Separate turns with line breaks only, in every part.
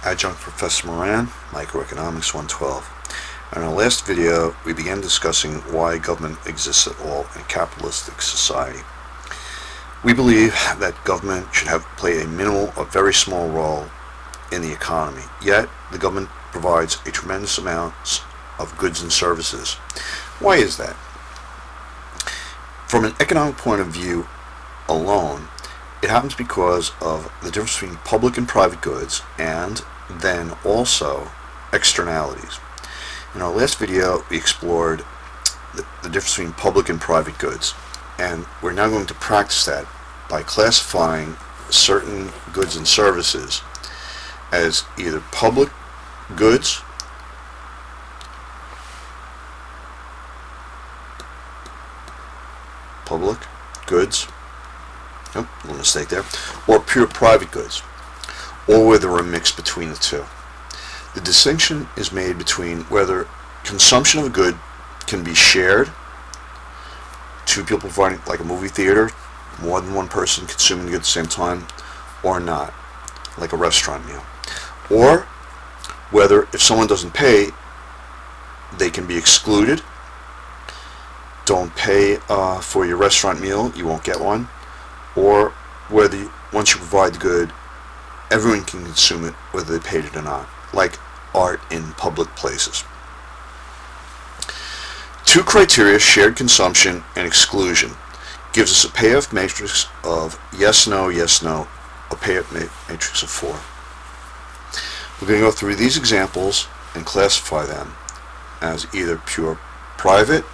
Adjunct Professor Moran, Microeconomics 112. In our last video, we began discussing why government exists at all in a capitalistic society. We believe that government should play a minimal or very small role in the economy, yet the government provides a tremendous amount of goods and services. Why is that? From an economic point of view alone, it happens because of the difference between public and private goods, and then also externalities. In our last video, we explored the difference between public and private goods, and we're now going to practice that by classifying certain goods and services as either public goods a little mistake there, or pure private goods, or whether a mix between the two. The distinction is made between whether consumption of a good can be shared, two people providing, like a movie theater, more than one person consuming the good at the same time, or not, like a restaurant meal. Or whether if someone doesn't pay, they can be excluded. Don't pay for your restaurant meal, you won't get one. Or whether once you provide the good, everyone can consume it whether they paid it or not, like art in public places. Two criteria, shared consumption and exclusion, gives us a payoff matrix of yes, no, a payoff matrix of 4. We're going to go through these examples and classify them as either pure private,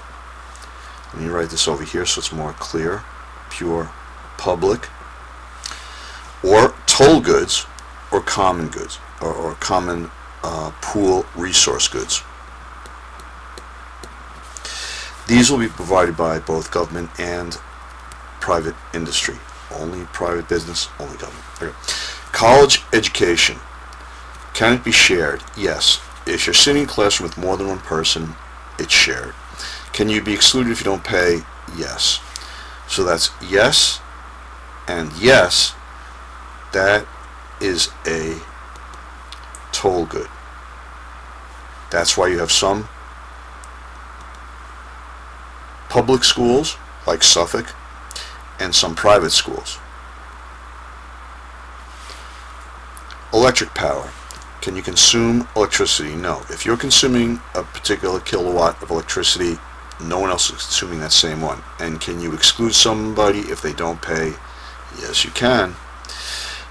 let me write this over here so it's more clear, pure public, or toll goods, or common goods, or common pool resource goods. These will be provided by both government and private industry. Only private business, only government. Okay. College education. Can it be shared? Yes. If you're sitting in a classroom with more than one person, it's shared. Can you be excluded if you don't pay? Yes. So that's yes, and yes, that is a toll good. That's why you have some public schools, like Suffolk, and some private schools. Electric power. Can you consume electricity? No. If you're consuming a particular kilowatt of electricity, no one else is consuming that same one. And can you exclude somebody if they don't pay? Yes, you can.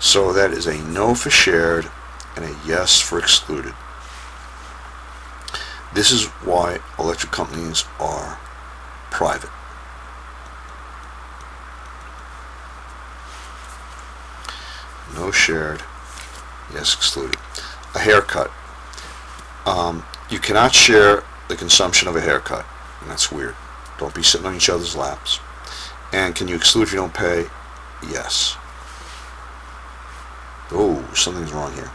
So that is a no for shared and a yes for excluded. This is why electric companies are private. No shared, yes excluded. A haircut. You cannot share the consumption of a haircut, and that's weird. Don't be sitting on each other's laps. And can you exclude if you don't pay? Yes. Oh, something's wrong here.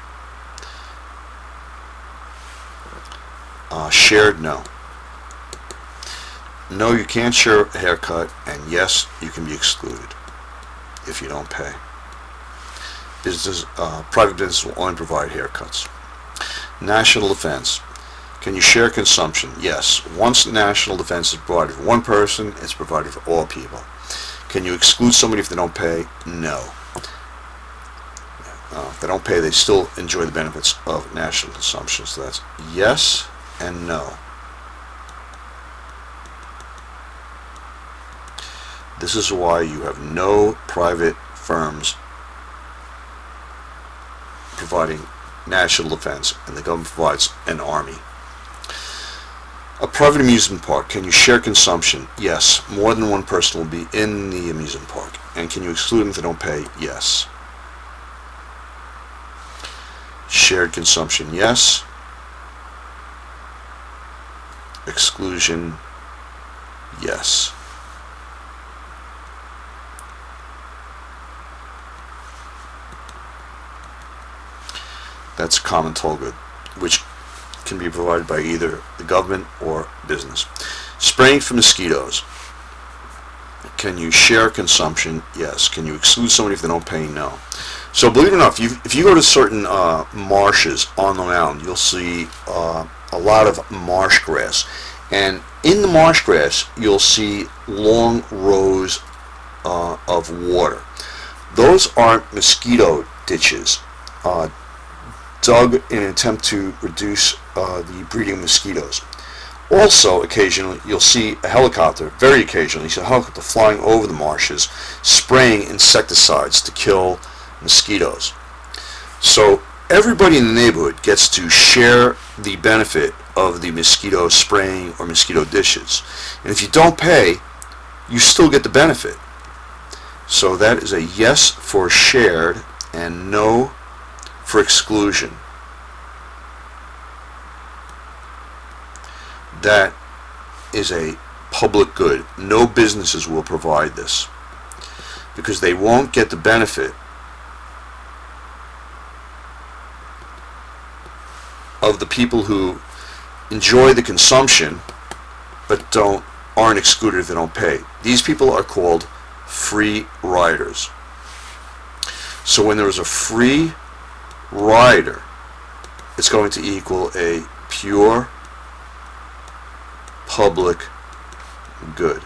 Shared, no. No, you can't share a haircut, and yes, you can be excluded if you don't pay. Private business will only provide haircuts. National defense. Can you share consumption? Yes. Once national defense is provided for one person, it's provided for all people. Can you exclude somebody if they don't pay? No. If they don't pay, they still enjoy the benefits of national consumption. So that's yes and no. This is why you have no private firms providing national defense, and the government provides an army. A private amusement park. Can you share consumption? Yes. More than one person will be in the amusement park. And can you exclude them if they don't pay? Yes. Shared consumption, yes. Exclusion, yes. That's common toll good, which can be provided by either the government or business. Spraying for mosquitoes. Can you share consumption? Yes. Can you exclude somebody if they don't pay? No. So believe it or not, if you go to certain marshes on Long Island, you'll see a lot of marsh grass. And in the marsh grass, you'll see long rows of water. Those aren't mosquito ditches dug in an attempt to reduce the breeding of mosquitoes. Also, occasionally, you'll see a helicopter, very occasionally, you see a helicopter flying over the marshes, spraying insecticides to kill mosquitoes. So everybody in the neighborhood gets to share the benefit of the mosquito spraying or mosquito dishes. And if you don't pay, you still get the benefit. So that is a yes for shared and no for exclusion. That is a public good. No businesses will provide this because they won't get the benefit of the people who enjoy the consumption but aren't excluded if they don't pay. These people are called free riders. So when there is a free rider, it's going to equal a pure public good.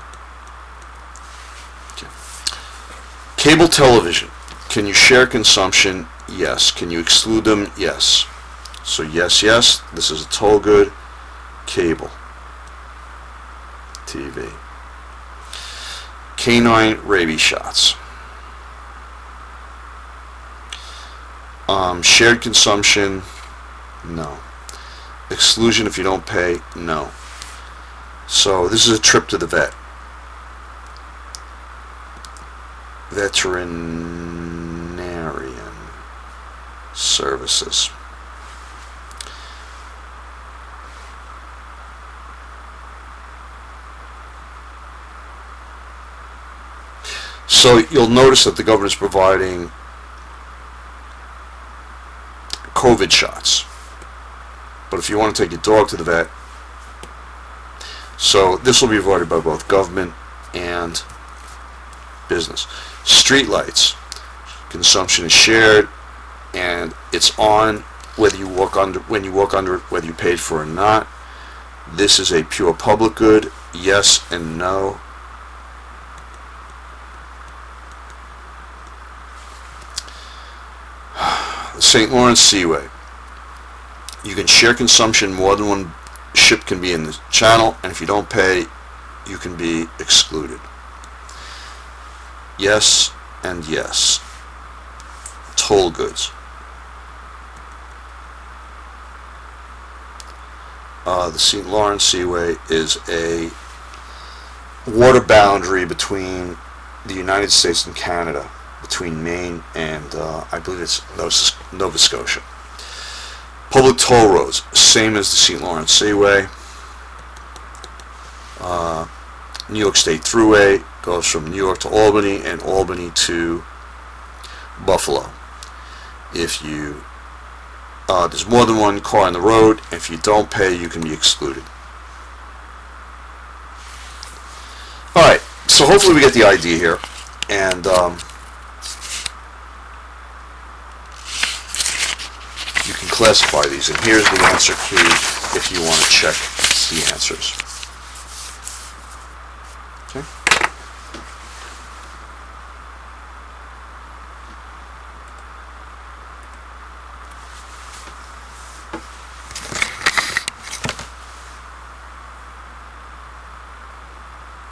Okay. Cable television. Can you share consumption? Yes. Can you exclude them? Yes. So yes, yes. This is a toll good. Cable TV. Canine rabies shots. Shared consumption? No. Exclusion if you don't pay? No. So this is a trip to the vet. Veterinarian services. So you'll notice that the government is providing COVID shots. But if you want to take your dog to the vet, so this will be avoided by both government and business. Street lights. Consumption is shared and it's on whether you walk under, when you walk under it, whether you paid for it or not. This is a pure public good. Yes and no. St. Lawrence Seaway. You can share consumption. More than one ship can be in the channel, and if you don't pay, you can be excluded. Yes and yes. Toll goods. The St. Lawrence Seaway is a water boundary between the United States and Canada, between Maine and I believe it's Nova Scotia. Public toll roads, same as the St. Lawrence Seaway. New York State Thruway goes from New York to Albany and Albany to Buffalo. If you there's more than one car on the road, if you don't pay, you can be excluded. Alright, so hopefully we get the idea here. And you can classify these, and here's the answer key if you want to check the answers.